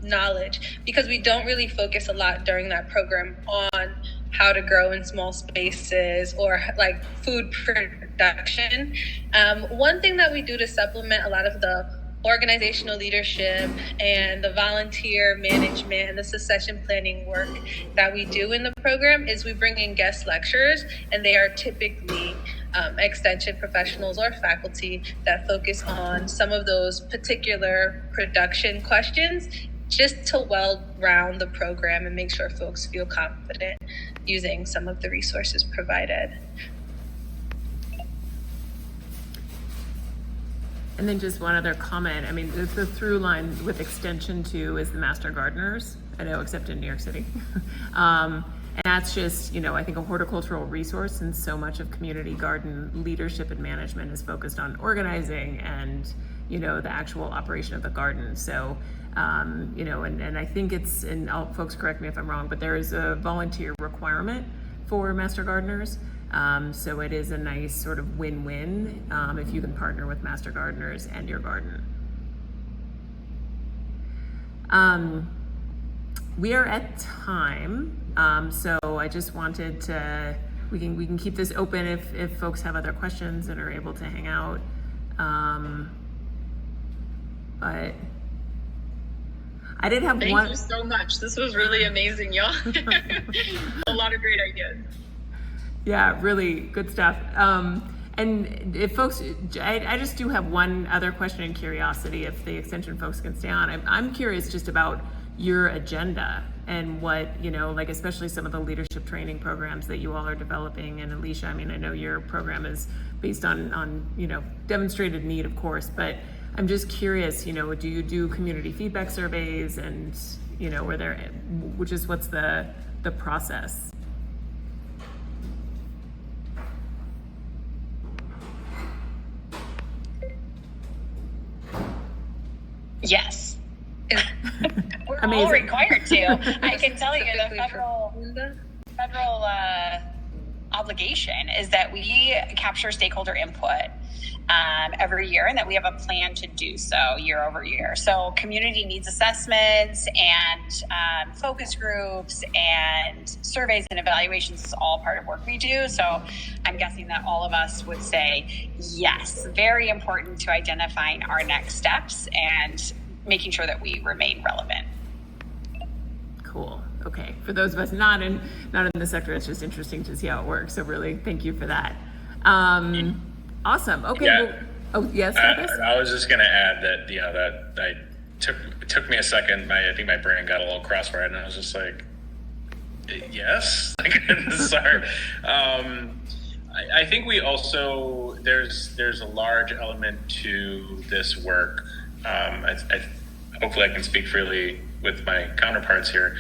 knowledge, because we don't really focus a lot during that program on how to grow in small spaces or like food production. One thing that we do to supplement a lot of the organizational leadership and the volunteer management and the succession planning work that we do in the program is we bring in guest lecturers, and they are typically extension professionals or faculty that focus on some of those particular production questions, just to well-round the program and make sure folks feel confident using some of the resources provided. And then just one other comment. I mean, the through line with Extension too is the master gardeners. I know, except in New York City. And that's just, I think a horticultural resource, and so much of community garden leadership and management is focused on organizing and, the actual operation of the garden. So, and I think and folks correct me if I'm wrong, but there is a volunteer requirement for master gardeners. So it is a nice sort of win-win if you can partner with master gardeners and your garden. We are at time, so I just wanted to, we can keep this open if folks have other questions and are able to hang out. But I did have Thank one. you so much. This was really amazing, y'all. A lot of great ideas. Yeah, really good stuff. And if folks, I just do have one other question and curiosity if the extension folks can stay on. I'm curious just about your agenda and what, like especially some of the leadership training programs that you all are developing. And Alicia, I mean, I know your program is based on demonstrated need, of course, but I'm just curious, do you do community feedback surveys and, what's the process? Yes. We're Amazing. all required to. I can tell you the federal obligation is that we capture stakeholder input every year, and that we have a plan to do so year over year. So community needs assessments and focus groups and surveys and evaluations is all part of work we do. So I'm guessing that all of us would say yes, very important to identifying our next steps and making sure that we remain relevant. Cool. Okay. For those of us not in the sector, it's just interesting to see how it works. So really, thank you for that. Awesome. Okay. Yeah. Well, yes. I was just going to add that it took me a second. I think my brain got a little cross-wired, and I was just like, yes. Sorry. I think we also there's a large element to this work. Hopefully, I can speak freely with my counterparts here.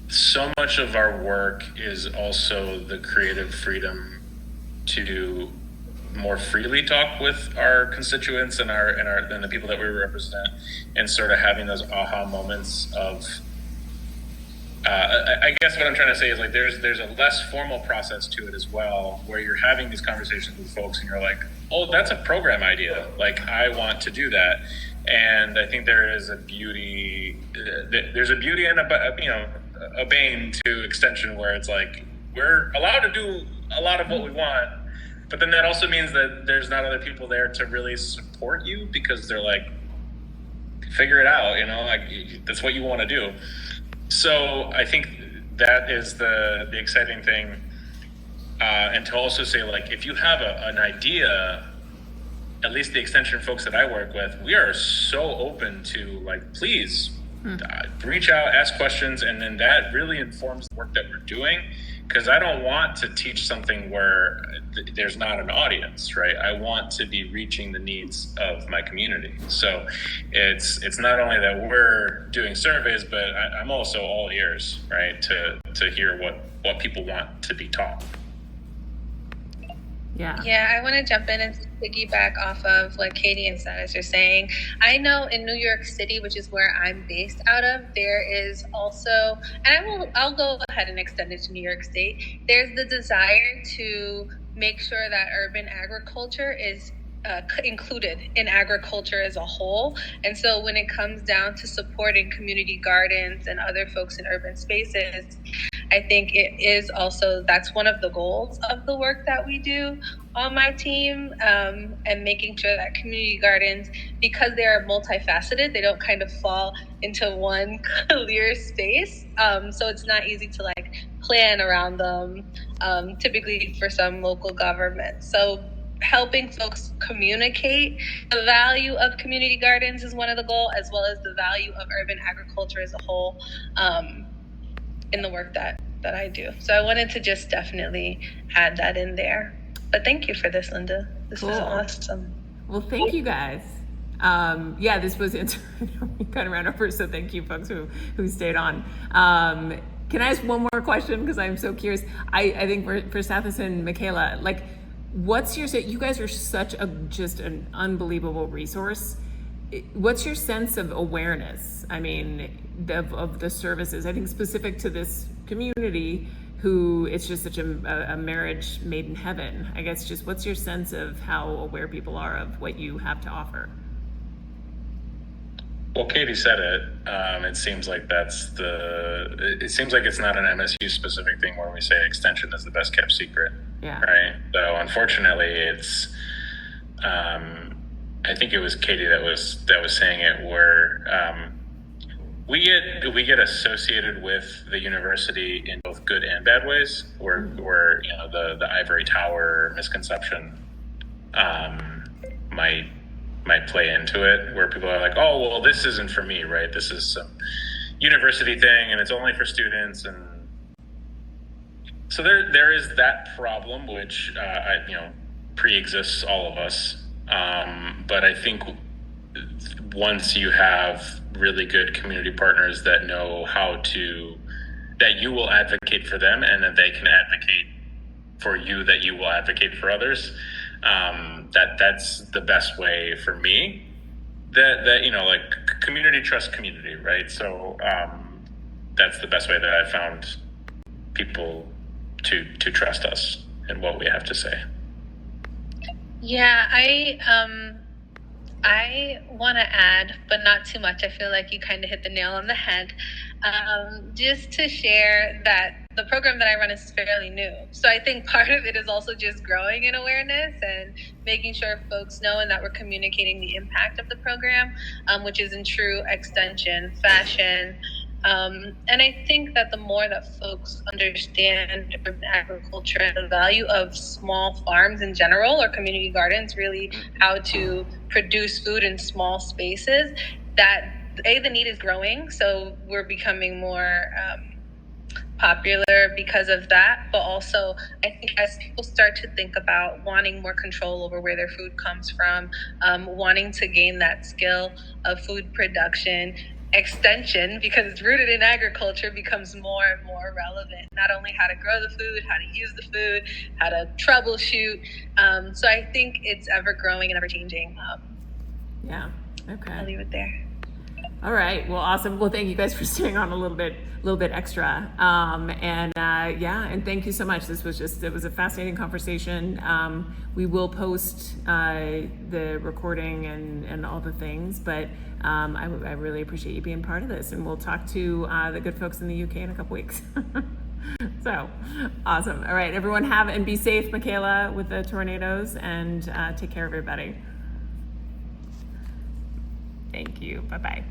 So much of our work is also the creative freedom to more freely talk with our constituents and the people that we represent, and sort of having those aha moments of. I guess what I'm trying to say is like there's a less formal process to it as well, where you're having these conversations with folks and you're like, oh, that's a program idea. Like I want to do that, and I think there is a beauty. There's a beauty and a bane to extension where it's like we're allowed to do a lot of what we want, but then that also means that there's not other people there to really support you because they're like, figure it out, like that's what you want to do. So I think that is the exciting thing, and to also say like if you have an idea, at least the extension folks that I work with, we are so open to like please reach out, ask questions, and then that really informs the work that we're doing. Because I don't want to teach something where there's not an audience, right? I want to be reaching the needs of my community. So it's not only that we're doing surveys, but I'm also all ears, right? To hear what people want to be taught. Yeah, I want to jump in and piggyback off of what Katie and Status are saying. I know in New York City, which is where I'm based out of, there is also, and I'll go ahead and extend it to New York State. There's the desire to make sure that urban agriculture is included in agriculture as a whole. And so when it comes down to supporting community gardens and other folks in urban spaces, I think it is also, that's one of the goals of the work that we do on my team, and making sure that community gardens, because they are multifaceted, they don't kind of fall into one clear space. So it's not easy to like plan around them, typically for some local governments. So helping folks communicate the value of community gardens is one of the goals, as well as the value of urban agriculture as a whole, in the work that I do. So I wanted to just definitely add that in there. But thank you for this, Linda. This was awesome. Well, thank you guys. This was we kind of ran over, so thank you folks who stayed on. Can I ask one more question, because I'm so curious? I think for Sathis and Michaela, like, what's your, you guys are such just an unbelievable resource. What's your sense of awareness? I mean, of the services, I think specific to this community, who it's just such a marriage made in heaven. I guess just what's your sense of how aware people are of what you have to offer? Well, Katie said it. It seems like it seems like it's not an MSU specific thing where we say extension is the best kept secret. Yeah. Right. So unfortunately, I think it was Katie that was saying it, where we get associated with the university in both good and bad ways, where the ivory tower misconception might play into it, where people are like, oh, well, this isn't for me, right? This is some university thing and it's only for students. And so there is that problem, which pre-exists all of us. But I think once you have really good community partners that know that you will advocate for them, and that they can advocate for you, that you will advocate for others, that's the best way for me. That community trusts community, right? So that's the best way that I've found people to trust us and what we have to say. Yeah, I want to add, but not too much. I feel like you kind of hit the nail on the head. Just to share that the program that I run is fairly new. So I think part of it is also just growing in awareness and making sure folks know and that we're communicating the impact of the program, which is in true extension fashion. And I think that the more that folks understand urban agriculture and the value of small farms in general, or community gardens, really how to produce food in small spaces, that the need is growing. So we're becoming more popular because of that. But also, I think as people start to think about wanting more control over where their food comes from, wanting to gain that skill of food production, extension, because it's rooted in agriculture, becomes more and more relevant. Not only how to grow the food, how to use the food, how to troubleshoot. So I think it's ever growing and ever changing. Yeah. Okay. I'll leave it there. All right. Well, awesome. Well, thank you guys for staying on a little bit extra. And thank you so much. It was a fascinating conversation. We will post the recording and all the things, but I really appreciate you being part of this, and we'll talk to the good folks in the UK in a couple weeks. So awesome. All right, everyone, and be safe, Michaela, with the tornadoes, and take care, everybody. Thank you. Bye-bye.